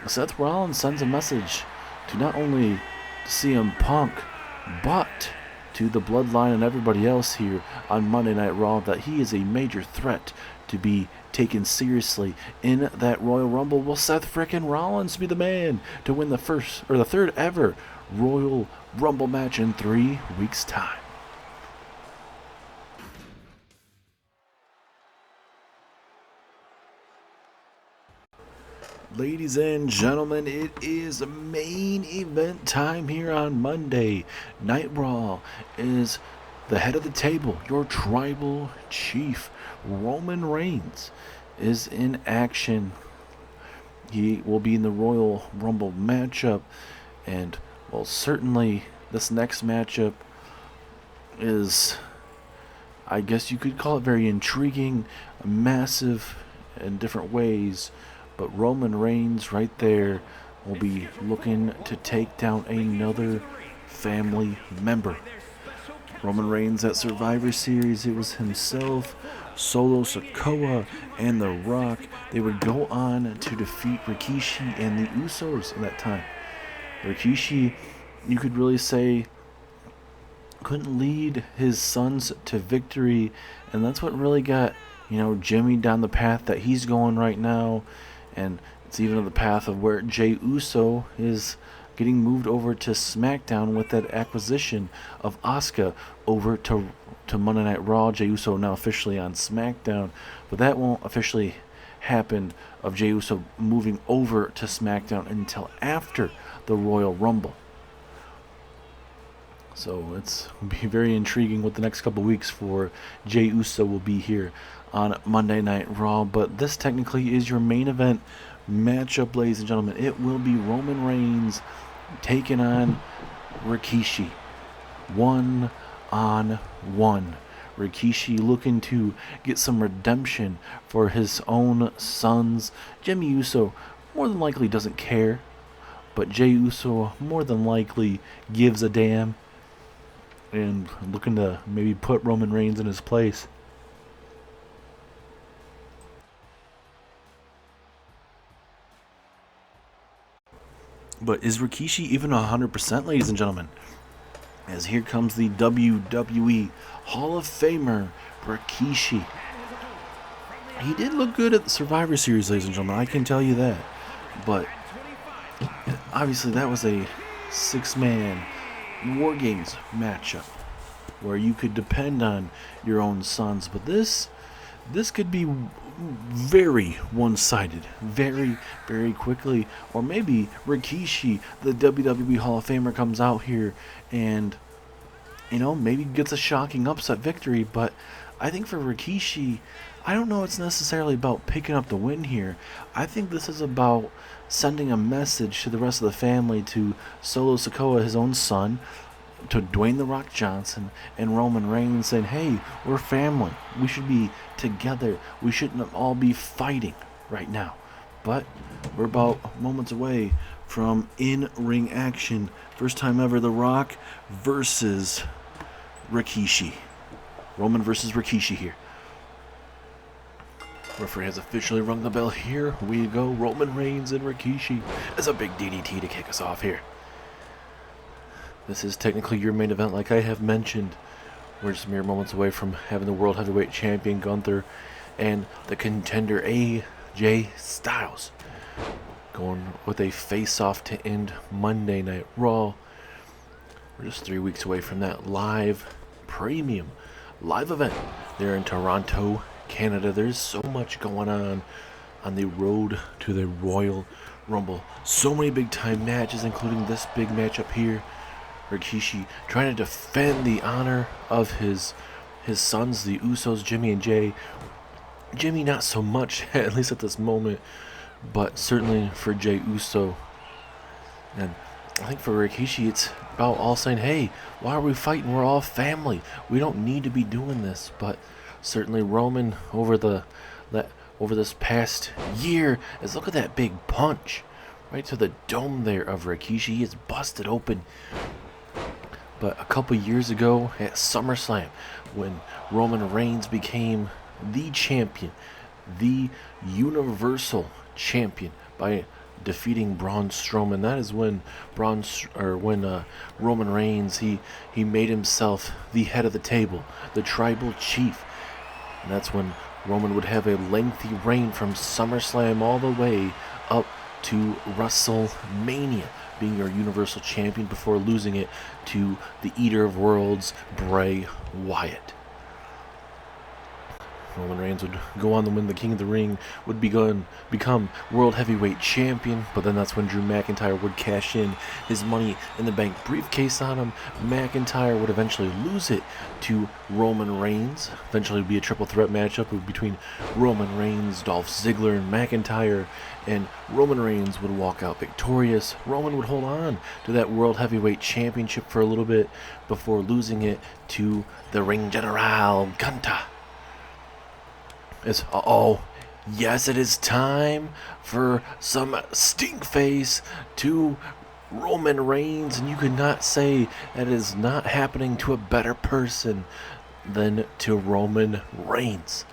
Seth Rollins sends a message to not only CM Punk, but to the Bloodline and everybody else here on Monday Night Raw that he is a major threat to be taken seriously in that Royal Rumble. Will Seth frickin' Rollins be the man to win the third ever Royal Rumble match in 3 weeks' time? Ladies and gentlemen, it is main event time here on Monday Night Raw. Is the head of the table, your tribal chief, Roman Reigns, is in action. He will be in the Royal Rumble matchup, and well, certainly this next matchup is, I guess you could call it, very intriguing, massive in different ways. But Roman Reigns right there will be looking to take down another family member. Roman Reigns at Survivor Series, it was himself, Solo Sikoa, and The Rock. They would go on to defeat Rikishi and the Usos in that time. Rikishi, you could really say, couldn't lead his sons to victory, and that's what really got, Jimmy down the path that he's going right now. And it's even on the path of where Jey Uso is getting moved over to SmackDown with that acquisition of Asuka over to Monday Night Raw. Jey Uso now officially on SmackDown, but that won't officially happen of Jey Uso moving over to SmackDown until after the Royal Rumble. So it's will be very intriguing what the next couple weeks for Jey Uso will be here on Monday Night Raw. But this technically is your main event matchup, ladies and gentlemen. It will be Roman Reigns taking on Rikishi. 1-on-1. Rikishi looking to get some redemption for his own sons. Jimmy Uso more than likely doesn't care, but Jey Uso more than likely gives a damn and looking to maybe put Roman Reigns in his place. But is Rikishi even 100%, ladies and gentlemen? As here comes the WWE Hall of Famer, Rikishi. He did look good at the Survivor Series, ladies and gentlemen, I can tell you that. But obviously that was a 6-man War Games matchup where you could depend on your own sons. But this could be very one-sided, very, very quickly. Or maybe Rikishi, the WWE Hall of Famer, comes out here and, maybe gets a shocking upset victory. But I think for Rikishi, I don't know it's necessarily about picking up the win here. I think this is about sending a message to the rest of the family, to Solo Sikoa, his own son, to Dwayne "The Rock" Johnson and Roman Reigns, saying, hey, we're family. We should be together. We shouldn't all be fighting right now. But we're about moments away from in-ring action. First time ever, The Rock versus Rikishi. Roman versus Rikishi here. Referee has officially rung the bell. Here we go. Roman Reigns and Rikishi as a big DDT to kick us off here. This is technically your main event, like I have mentioned. We're just mere moments away from having the World Heavyweight Champion Gunther and the contender AJ Styles going with a face-off to end Monday Night Raw. We're just 3 weeks away from that live event there in Toronto, Canada. There's so much going on the road to the Royal Rumble. So many big-time matches, including this big matchup here. Rikishi trying to defend the honor of his sons, the Usos, Jimmy and Jey. Jimmy not so much, at least at this moment, but certainly for Jey Uso. And I think for Rikishi, it's about all saying, hey, why are we fighting? We're all family. We don't need to be doing this. But certainly Roman over this past year, is look at that big punch right to the dome there of Rikishi. He is busted open. But a couple years ago at SummerSlam, when Roman Reigns became the champion, the Universal Champion, by defeating Braun Strowman, that is when Roman Reigns he made himself the head of the table, the tribal chief, and that's when Roman would have a lengthy reign from SummerSlam all the way up to WrestleMania, being your Universal Champion before losing it to the Eater of Worlds, Bray Wyatt. Roman Reigns would go on to win the King of the Ring, would become World Heavyweight Champion, but then that's when Drew McIntyre would cash in his Money in the Bank briefcase on him. McIntyre would eventually lose it to Roman Reigns. Eventually it would be a triple threat matchup between Roman Reigns, Dolph Ziggler, and McIntyre, and Roman Reigns would walk out victorious. Roman would hold on to that World Heavyweight Championship for a little bit before losing it to the Ring General Gunther. Yes, it is time for some stink face to Roman Reigns, and you could not say that it is not happening to a better person than to Roman Reigns.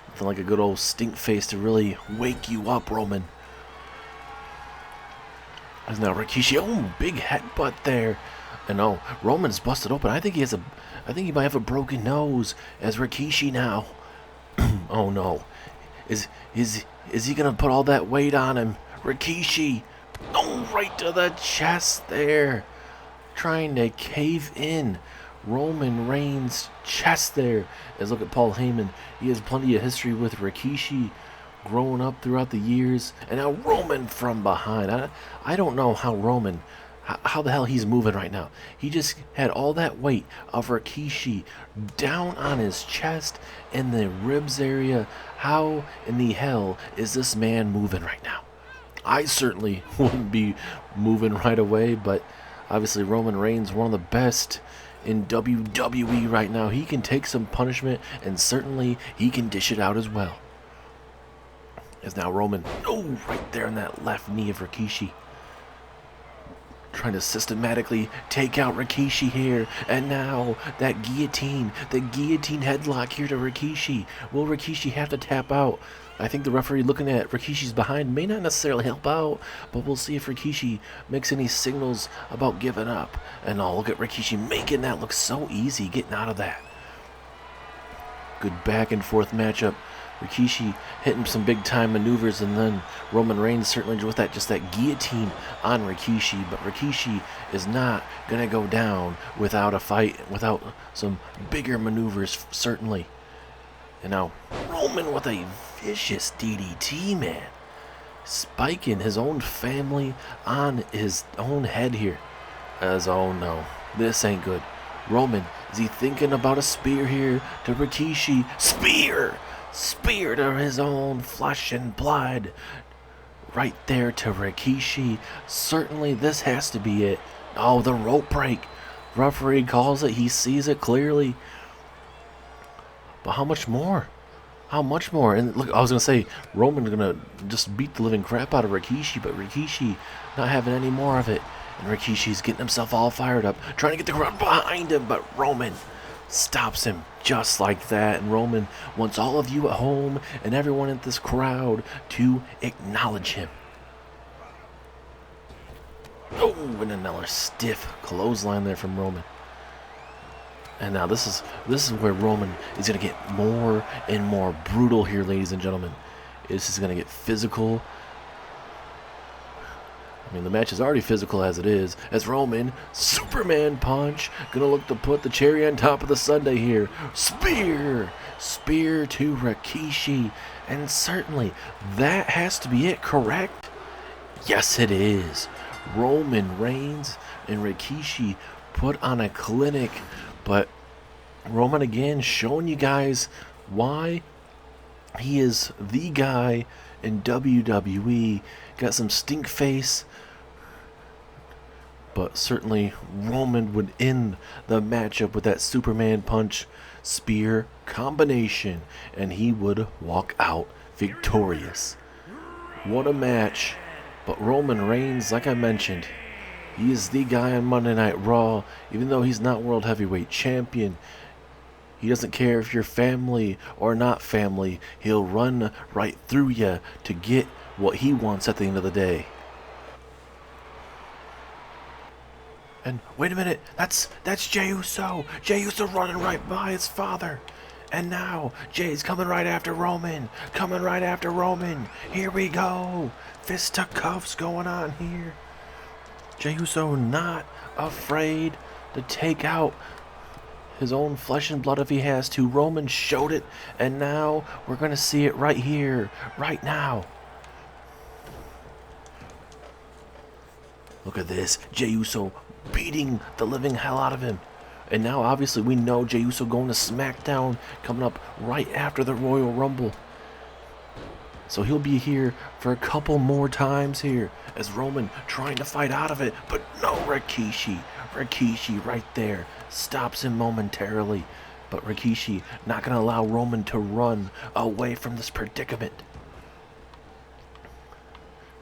Nothing like a good old stink face to really wake you up, Roman. As now Rikishi, big headbutt there, and Roman's busted open. I think he might have a broken nose as Rikishi now. Oh no. Is he gonna put all that weight on him? Rikishi. Oh Oh, right to the chest there. Trying to cave in Roman Reigns' chest there. As look at Paul Heyman. He has plenty of history with Rikishi growing up throughout the years. And now Roman from behind. I don't know how Roman, how the hell he's moving right now. He just had all that weight of Rikishi down on his chest and the ribs area. How in the hell is this man moving right now? I certainly wouldn't be moving right away, but obviously Roman Reigns, one of the best in WWE right now. He can take some punishment, and certainly he can dish it out as well. As now Roman, oh, right there in that left knee of Rikishi. Trying to systematically take out Rikishi here. And now that guillotine, the guillotine headlock here to Rikishi. Will Rikishi have to tap out? I think the referee looking at Rikishi's behind may not necessarily help out, but we'll see if Rikishi makes any signals about giving up. And oh, look at Rikishi making that look so easy, getting out of that. Good back and forth matchup. Rikishi hitting some big time maneuvers, and then Roman Reigns certainly with that, just that guillotine on Rikishi. But Rikishi is not gonna go down without a fight, without some bigger maneuvers, certainly. And now Roman with a vicious DDT, man. Spiking his own family on his own head here. As, oh no, this ain't good. Roman, is he thinking about a spear here to Rikishi? Spear! Spear to his own flesh and blood. Right there to Rikishi. Certainly this has to be it. Oh, the rope break. Referee calls it. He sees it clearly. But how much more? How much more? And look, I was going to say, Roman's going to just beat the living crap out of Rikishi, but Rikishi not having any more of it. And Rikishi's getting himself all fired up, trying to get the crowd behind him, but Roman stops him just like that. And Roman wants all of you at home and everyone in this crowd to acknowledge him. Oh, and another stiff clothesline there from Roman. And now this is where Roman is going to get more and more brutal here, ladies and gentlemen. This is going to get physical. I mean, the match is already physical as it is. As Roman, Superman punch, going to look to put the cherry on top of the sundae here. Spear! Spear to Rikishi. And certainly, that has to be it, correct? Yes, it is. Roman Reigns and Rikishi put on a clinic. But Roman again showing you guys why he is the guy in WWE. Got some stink face, but certainly Roman would end the matchup with that Superman punch spear combination, and he would walk out victorious. What a match. But Roman Reigns, like I mentioned, he is the guy on Monday Night Raw. Even though he's not World Heavyweight Champion, he doesn't care if you're family or not family. He'll run right through you to get what he wants at the end of the day. And wait a minute, that's Jey Uso. Jey Uso running right by his father. And now Jay's coming right after Roman. Coming right after Roman. Here we go. Fist to cuffs going on here. Jey Uso not afraid to take out his own flesh and blood if he has to. Roman showed it, and now we're going to see it right here, right now. Look at this. Jey Uso beating the living hell out of him. And now obviously we know Jey Uso going to SmackDown coming up right after the Royal Rumble. So he'll be here for a couple more times here as Roman trying to fight out of it. But no, Rikishi. Rikishi right there stops him momentarily. But Rikishi not going to allow Roman to run away from this predicament.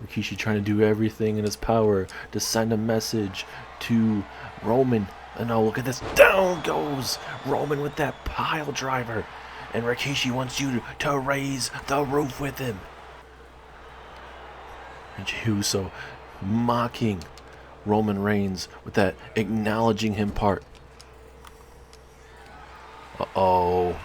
Rikishi trying to do everything in his power to send a message to Roman. And oh, look at this. Down goes Roman with that pile driver. And Rikishi wants you to raise the roof with him. And Jey Uso mocking Roman Reigns with that acknowledging him part. Uh-oh.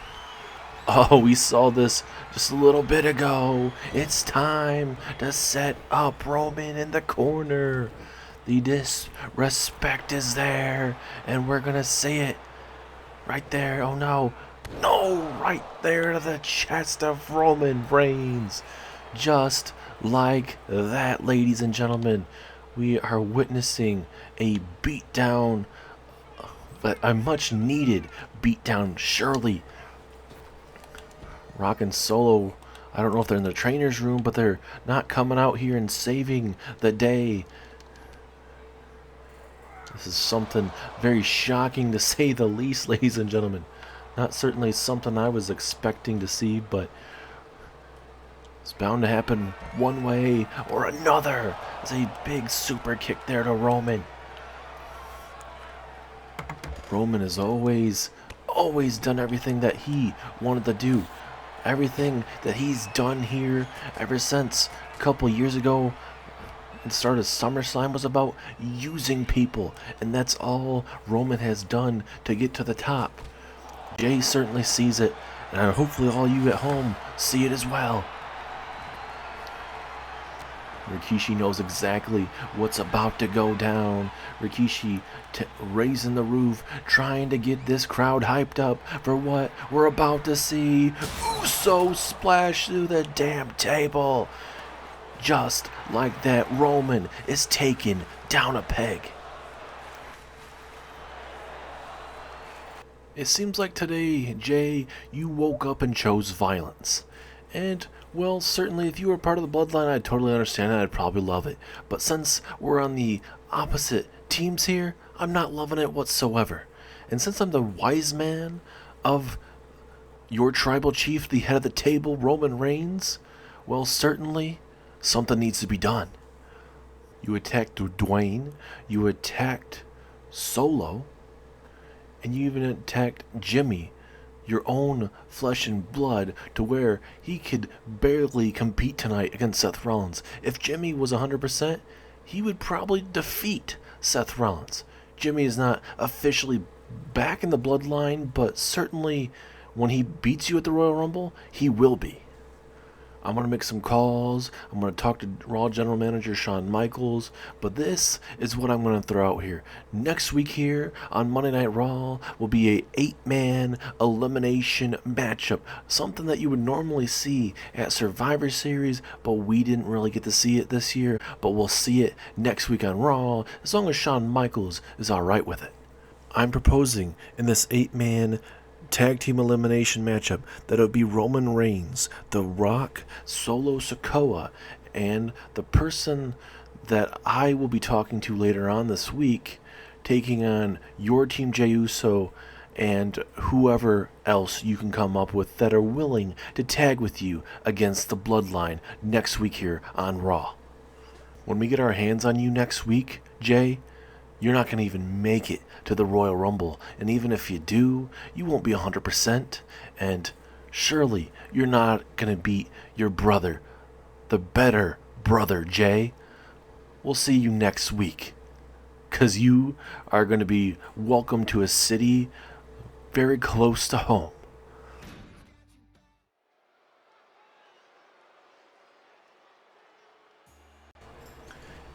Oh, we saw this just a little bit ago. It's time to set up Roman in the corner. The disrespect is there, and we're going to see it right there. Oh, no. No, right there to the chest of Roman Reigns. Just like that, ladies and gentlemen, we are witnessing a beatdown, but a much needed beatdown, surely. Rock and Solo, I don't know if they're in the trainer's room, but they're not coming out here and saving the day. This is something very shocking to say the least, ladies and gentlemen. Not certainly something I was expecting to see, but it's bound to happen one way or another. It's a big super kick there to Roman. Roman has always done everything that he wanted to do. Everything that he's done here ever since a couple years ago, the start of SummerSlam, was about using people, and that's all Roman has done to get to the top. Jay certainly sees it, and hopefully all you at home see it as well. Rikishi knows exactly what's about to go down. Rikishi raising the roof, trying to get this crowd hyped up for what we're about to see. Uso splash through the damn table. Just like that, Roman is taken down a peg. It seems like today, Jay, you woke up and chose violence. And, well, certainly if you were part of the Bloodline, I'd totally understand it. I'd probably love it. But since we're on the opposite teams here, I'm not loving it whatsoever. And since I'm the wise man of your tribal chief, the head of the table, Roman Reigns, well, certainly something needs to be done. You attacked Dwayne, you attacked Solo, and you even attacked Jimmy, your own flesh and blood, to where he could barely compete tonight against Seth Rollins. If Jimmy was 100%, he would probably defeat Seth Rollins. Jimmy is not officially back in the Bloodline, but certainly when he beats you at the Royal Rumble, he will be. I'm going to make some calls. I'm going to talk to Raw General Manager Shawn Michaels. But this is what I'm going to throw out here. Next week here on Monday Night Raw will be a 8-man elimination matchup. Something that you would normally see at Survivor Series, but we didn't really get to see it this year. But we'll see it next week on Raw, as long as Shawn Michaels is alright with it. I'm proposing in this 8-man tag team elimination matchup that it would be Roman Reigns, The Rock, Solo Sikoa, and the person that I will be talking to later on this week, taking on your team, Jey Uso, and whoever else you can come up with that are willing to tag with you against the Bloodline next week here on Raw. When we get our hands on you next week, Jay, you're not going to even make it to the Royal Rumble. And even if you do, you won't be 100%. And surely you're not going to beat your brother, the better brother, Jay. We'll see you next week. Because you are going to be welcome to a city very close to home.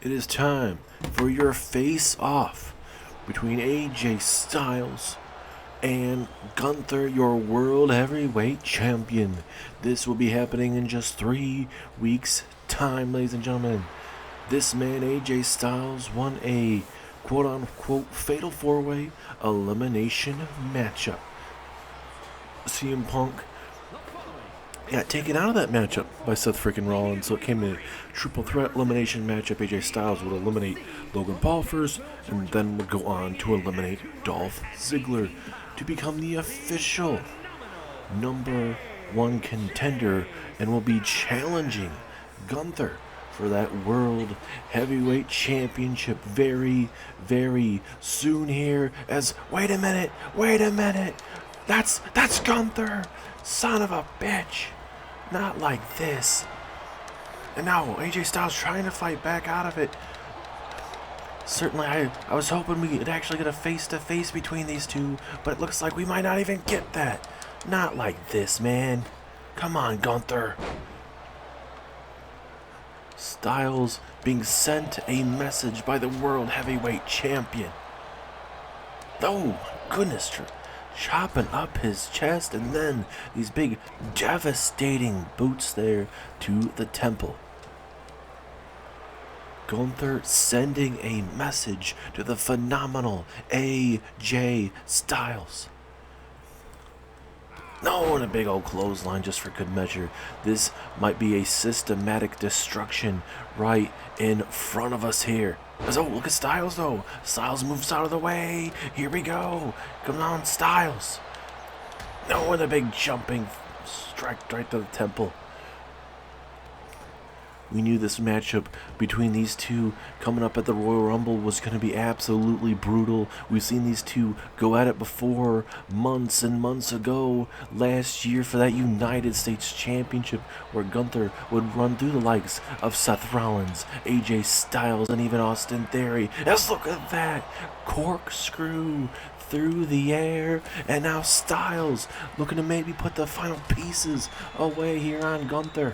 It is time for your face-off between AJ Styles and Gunther, your World Heavyweight Champion. This will be happening in just 3 weeks' time, ladies and gentlemen. This man, AJ Styles, won a quote-unquote fatal 4-way elimination matchup. CM Punk got taken out of that matchup by Seth freaking Rollins, so it came a triple threat elimination matchup. AJ Styles would eliminate Logan Paul first, and then would go on to eliminate Dolph Ziggler to become the official #1 contender, and will be challenging Gunther for that World Heavyweight Championship very, very soon here. As wait a minute, that's Gunther, son of a bitch. Not like this. And now AJ Styles trying to fight back out of it. Certainly, I was hoping we could actually get a face-to-face between these two, but it looks like we might not even get that. Not like this, man. Come on, Gunther. Styles being sent a message by the World Heavyweight Champion. Oh, goodness. Chopping up his chest, and then these big devastating boots there to the temple. Gunther sending a message to the phenomenal AJ Styles. No, and a big old clothesline just for good measure. This might be a systematic destruction right in front of us here. Oh, look at Styles, though. Styles moves out of the way. Here we go. Come on, Styles. No, and a big jumping strike right to the temple. We knew this matchup between these two coming up at the Royal Rumble was going to be absolutely brutal. We've seen these two go at it before, months and months ago, last year for that United States Championship, where Gunther would run through the likes of Seth Rollins, AJ Styles, and even Austin Theory. Let's look at that corkscrew through the air, and now Styles looking to maybe put the final pieces away here on Gunther.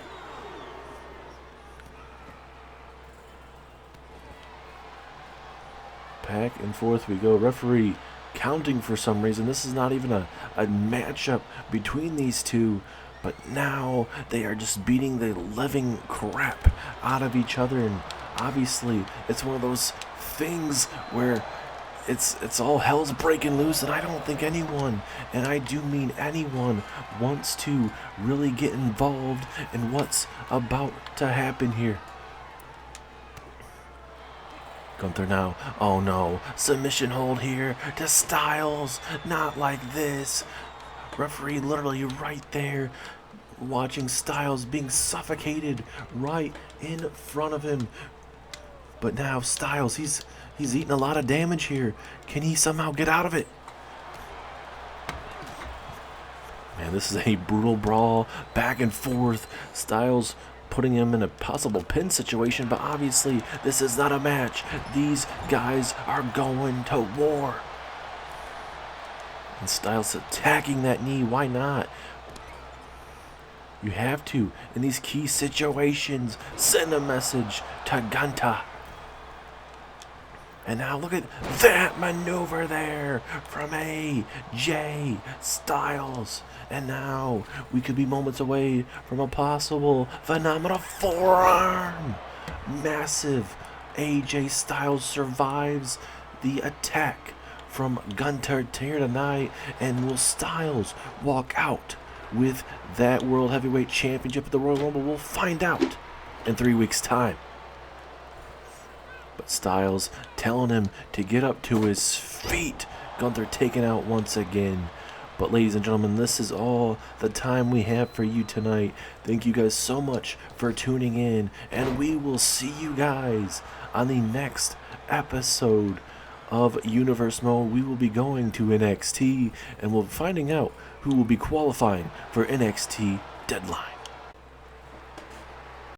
Back and forth we go. Referee counting for some reason. This is not even a matchup between these two, but now they are just beating the living crap out of each other, and obviously it's one of those things where it's all hell's breaking loose, and I don't think anyone, and I do mean anyone, wants to really get involved in what's about to happen here. Gunther now, oh no, submission hold here to Styles, not like this. Referee literally right there, watching Styles being suffocated right in front of him. But now Styles, he's eating a lot of damage here. Can he somehow get out of it? Man, this is a brutal brawl, back and forth. Styles putting him in a possible pin situation, but obviously this is not a match. These guys are going to war. And Styles attacking that knee, why not? You have to, in these key situations, send a message to Gunther. And now look at that maneuver there from AJ Styles. And now we could be moments away from a possible phenomenal forearm. Massive. AJ Styles survives the attack from Gunther here tonight. And will Styles walk out with that World Heavyweight Championship at the Royal Rumble? We'll find out in 3 weeks' time. But Styles telling him to get up to his feet. Gunther taken out once again. But ladies and gentlemen, this is all the time we have for you tonight. Thank you guys so much for tuning in. And we will see you guys on the next episode of Universe Mode. We will be going to NXT and we'll be finding out who will be qualifying for NXT Deadline.